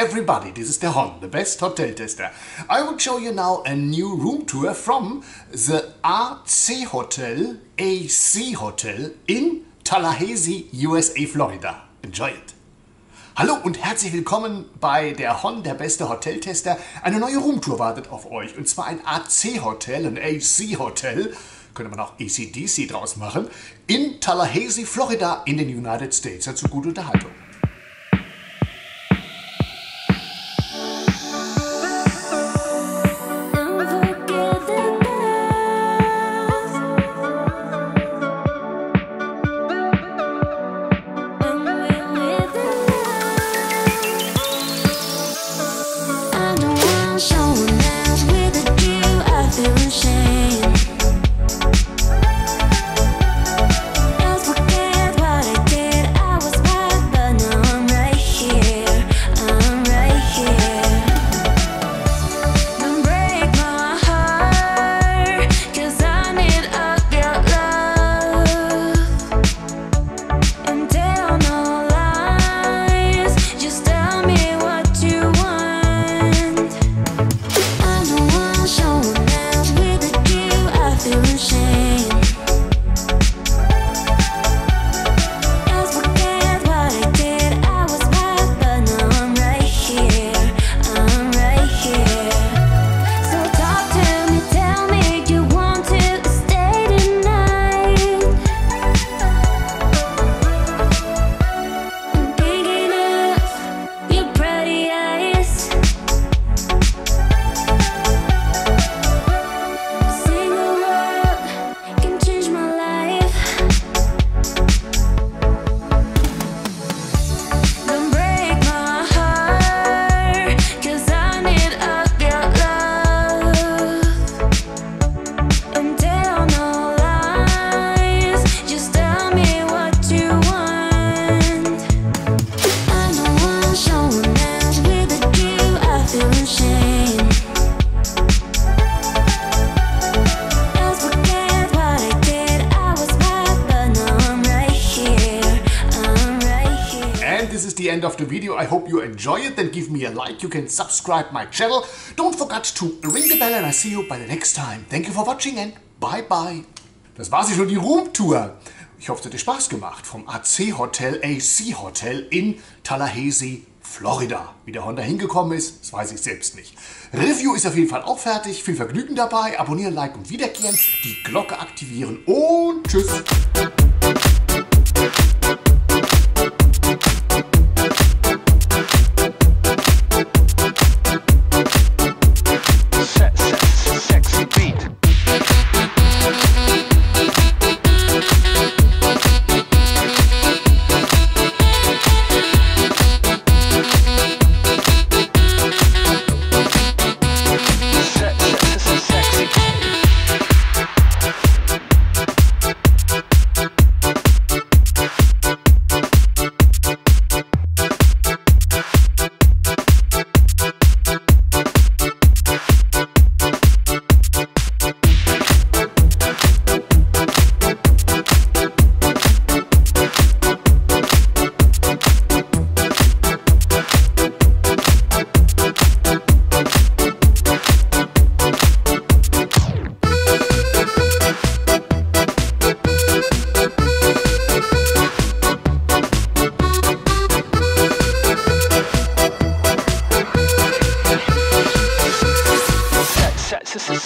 everybody, this is the HONU, the best hotel tester. I will show you now a new room tour from the AC Hotel in Tallahassee, USA, Florida. Enjoy it! Hallo und herzlich willkommen bei der HONU, der beste Hoteltester. Eine neue Roomtour wartet auf euch und zwar ein AC-Hotel, ein AC-Hotel, könnte man auch AC/DC draus machen, in Tallahassee, Florida in den United States. Dazu gute Unterhaltung. This is the end of the video. I hope you enjoy it. Then give me a like. You can subscribe my channel. Don't forget to ring the bell and I see you by the next time. Thank you for watching and bye bye. Das war sie schon, die Roomtour. Ich hoffe, es hat dir Spaß gemacht. Vom AC Hotel in Tallahassee, Florida. Wie der Honda hingekommen ist, das weiß ich selbst nicht. Review ist auf jeden Fall auch fertig. Viel Vergnügen dabei. Abonnieren, liken und wiederkehren. Die Glocke aktivieren und tschüss.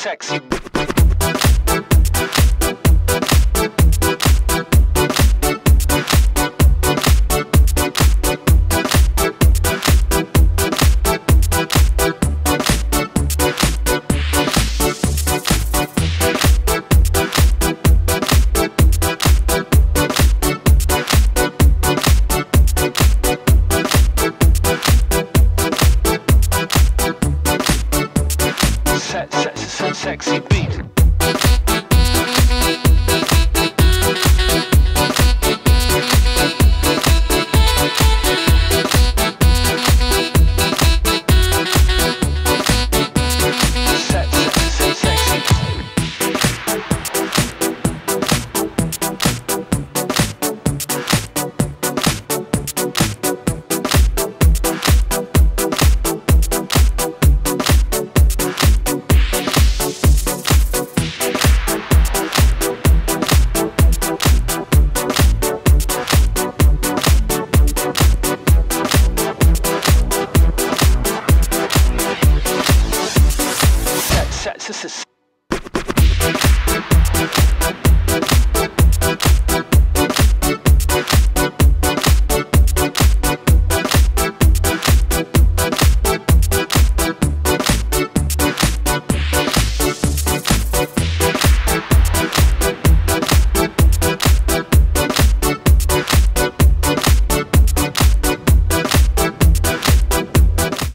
Sexy. Sexy.